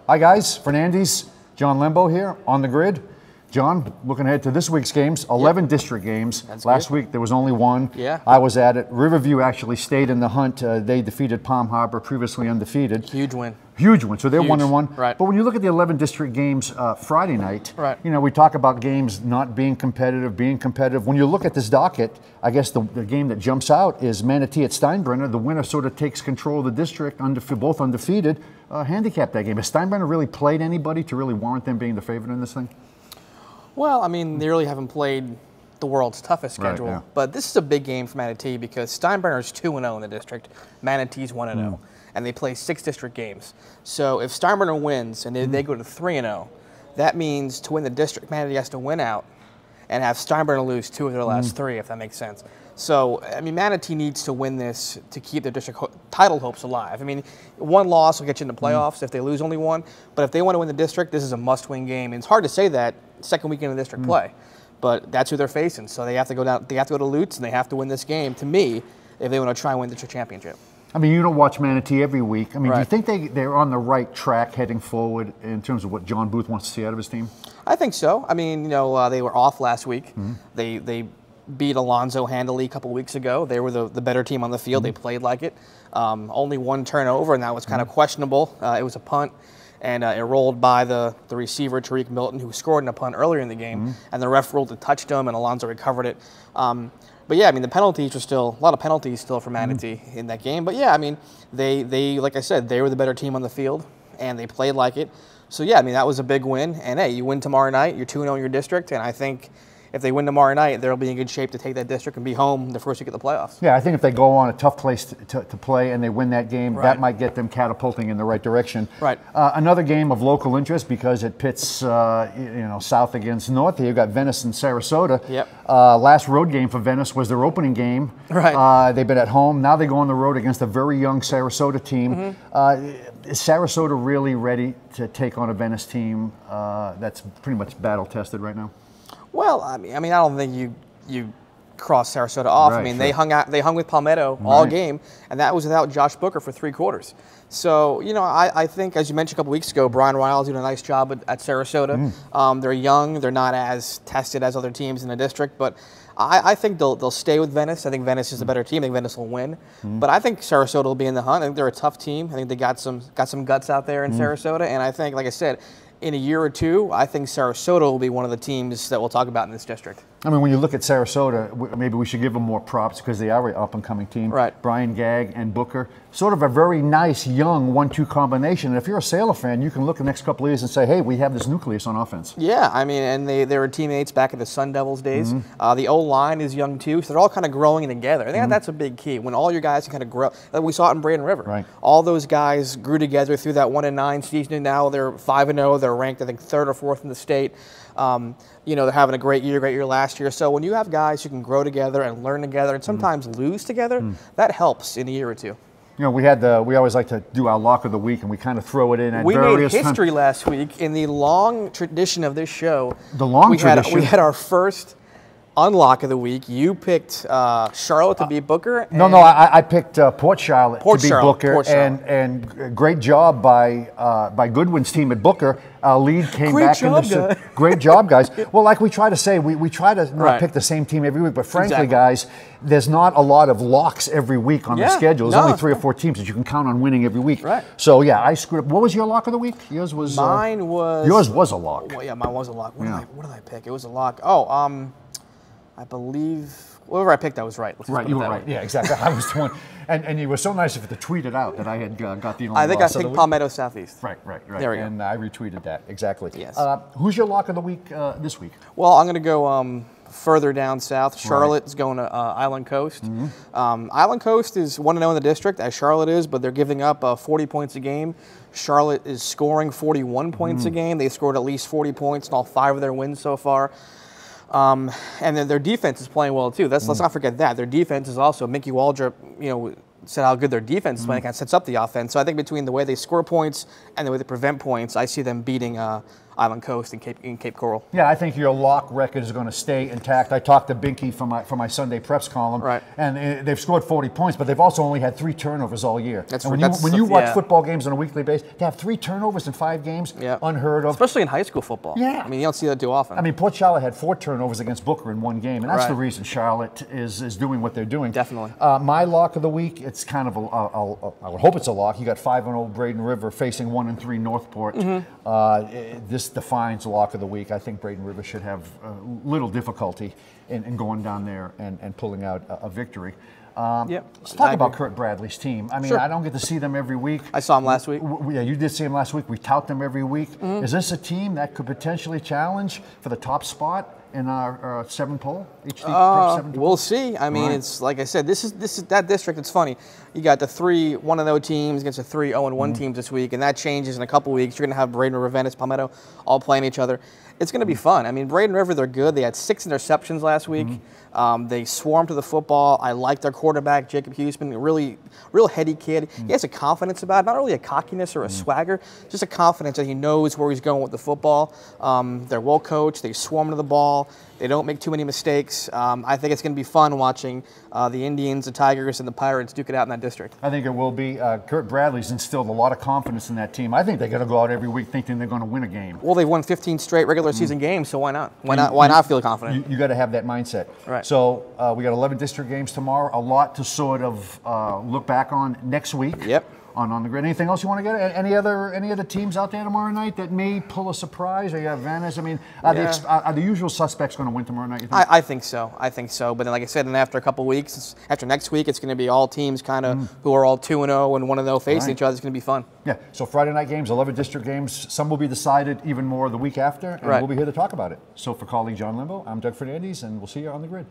Hi guys, Fernandes, John Lembo here on the grid. John, looking ahead to this week's games, 11 district games. Last week there was only one. Yeah. I was at it. Riverview actually stayed in the hunt. They defeated Palm Harbor, previously undefeated. Huge win. Huge win. So they're 1-1. Right. But when you look at the 11 district games Friday night, right. You know, we talk about games not being competitive, being competitive. When you look at this docket, I guess the game that jumps out is Manatee at Steinbrenner. The winner sort of takes control of the district, both undefeated. Handicap that game. Has Steinbrenner really played anybody to really warrant them being the favorite in this thing? Well, I mean, they really haven't played the world's toughest schedule. Right, yeah. But this is a big game for Manatee because Steinbrenner's 2-0 in the district. Manatee's 1-0. And they play 6 district games. So if Steinbrenner wins and they go to 3-0, that means to win the district, Manatee has to win out and have Steinbrenner lose 2 of their last 3, if that makes sense. So, I mean, Manatee needs to win this to keep their district title hopes alive. I mean, one loss will get you in the playoffs if they lose only one. But if they want to win the district, this is a must-win game. And it's hard to say that second weekend of district play. But that's who they're facing. So they have to go down. They have to go to Lutz, and they have to win this game, to me, if they want to try and win the district championship. I mean, you don't watch Manatee every week. I mean, Right. do you think they're on the right track heading forward in terms of what John Booth wants to see out of his team? I think so. I mean, you know, they were off last week. They beat Alonzo handily a couple weeks ago. They were the better team on the field. They played like it. Only one turnover, and that was kind of questionable. It was a punt, and it rolled by the receiver, Tariq Milton, who scored in a punt earlier in the game, and the ref ruled it touched him, and Alonzo recovered it. But yeah, I mean, the penalties were still, a lot of penalties still for Manatee in that game. But yeah, I mean, they like I said, they were the better team on the field, and they played like it. So yeah, I mean, that was a big win. And hey, you win tomorrow night, you're 2-0 in your district, and I think if they win tomorrow night, they'll be in good shape to take that district and be home the first week of the playoffs. Yeah, I think if they go on a tough place to play and they win that game, Right. that might get them catapulting in the right direction. Right. Another game of local interest because it pits south against north. Here you've got Venice and Sarasota. Yep. Last road game for Venice was their opening game. Right. They've been at home. Now they go on the road against a very young Sarasota team. Is Sarasota really ready to take on a Venice team that's pretty much battle tested right now? Well, I mean, I don't think you cross Sarasota off. Right, I mean, sure. they hung with Palmetto all Right. game, and that was without Josh Booker for 3 quarters. So, you know, I think, as you mentioned a couple weeks ago, Brian Ryle's doing a nice job at Sarasota. They're young. They're not as tested as other teams in the district, but I think they'll stay with Venice. I think Venice is the better team. I think Venice will win. But I think Sarasota will be in the hunt. I think they're a tough team. I think they got some guts out there in Sarasota, and I think, like I said, in a year or two, I think Sarasota will be one of the teams that we'll talk about in this district. I mean, when you look at Sarasota, maybe we should give them more props because they are an up-and-coming team. Right. Brian Gagg and Booker, sort of a very nice, young 1-2 combination. And if you're a Sailor fan, you can look the next couple of years and say, hey, we have this nucleus on offense. Yeah, I mean, and they were teammates back in the Sun Devils days. The O-line is young, too, so they're all kind of growing together. I think that's a big key, when all your guys can kind of grow. Like we saw it in Braden River. Right. All those guys grew together through that 1-9 season, and now they're 5-0. They're ranked, I think, 3rd or 4th in the state. You know, they're having a great year last year. So when you have guys who can grow together and learn together and sometimes lose together, that helps in a year or two. You know, we always like to do our lock of the week, and we kind of throw it in at we various made history last week in the long tradition of this show. The long tradition? We had our first unlock of the week. You picked Charlotte to beat Booker. No, I picked Port Charlotte to beat Booker, and great job by Goodwin's team at Booker. Our lead came back in the great job, guys. Well, like we try to say, we try to not pick the same team every week, but frankly, guys, there's not a lot of locks every week on the schedule. There's only 3 or 4 teams that you can count on winning every week. Right. So yeah, I screwed up. What was your lock of the week? Yours was. Mine was. Yours was a lock. Well, yeah, mine was a lock. What did I pick? It was a lock. Oh, I believe whatever I picked, I was right. Right, you were right. Yeah, exactly. I was the one, and you were so nice of it to tweet it out that I had got the only. I think I picked Palmetto Southeast. Right. There we go. And I retweeted that exactly. Yes. Who's your lock of the week this week? Well, I'm going to go further down south. Charlotte is going to Island Coast. Island Coast is 1-0 in the district, as Charlotte is, but they're giving up 40 points a game. Charlotte is scoring 41 points a game. They scored at least 40 points in all 5 of their wins so far. And then their defense is playing well too. Let's not forget that their defense is also Mickey Waldrop. You know, said how good their defense is when it kind of sets up the offense. So I think between the way they score points and the way they prevent points, I see them beating Island Coast and Cape Coral. Yeah, I think your lock record is going to stay intact. I talked to Binky for my Sunday Preps column, right, and they've scored 40 points, but they've also only had 3 turnovers all year. That's and when you watch football games on a weekly basis, to have 3 turnovers in 5 games, unheard of. Especially in high school football. Yeah. I mean, you don't see that too often. I mean, Port Charlotte had 4 turnovers against Booker in 1 game, and that's the reason Charlotte is doing what they're doing. Definitely. My lock of the week, it's kind of I would hope it's a lock. You got 5-0 Braden River facing 1-3 Northport. This defines the lock of the week. I think Braden River should have little difficulty in going down there and pulling out a victory. Let's talk about Kurt Bradley's team. I mean, I don't get to see them every week. I saw him last week. Yeah, you did see him last week. We tout them every week. Is this a team that could potentially challenge for the top spot in our 7 poll? We'll see. I mean, it's like I said, this is that district. It's funny. You got the 3 1-0 teams against the 3 0-1 teams this week, and that changes in a couple weeks. You're going to have Braden River, Venice, Palmetto all playing each other. It's going to be fun. I mean, Braden River, they're good. They had 6 interceptions last week. They swarmed to the football. I like their quarterback, Jacob Huseman, real heady kid. He has a confidence about it, not really a cockiness or a swagger, just a confidence that he knows where he's going with the football. They're well coached. They swarm to the ball. They don't make too many mistakes. I think it's going to be fun watching the Indians, the Tigers, and the Pirates duke it out in that district. I think it will be. Kurt Bradley's instilled a lot of confidence in that team. I think they're going to go out every week thinking they're going to win a game. Well, they've won 15 straight regular season games, so why not? Why not feel confident? You got to have that mindset. Right. So we got 11 district games tomorrow. A lot to sort of look back on next week. Yep. On the grid. Anything else you want to get? Any other teams out there tomorrow night that may pull a surprise? Or you have Venice? I mean, are the usual suspects going to win tomorrow night? You think? I think so. I think so. But then, like I said, and after a couple weeks, after next week, it's going to be all teams kind of who are all 2-0 and 1-0 facing each other. It's going to be fun. Yeah. So Friday night games, 11 district games. Some will be decided even more the week after, and we'll be here to talk about it. So for colleague John Limbo, I'm Doug Fernandez, and we'll see you on the grid.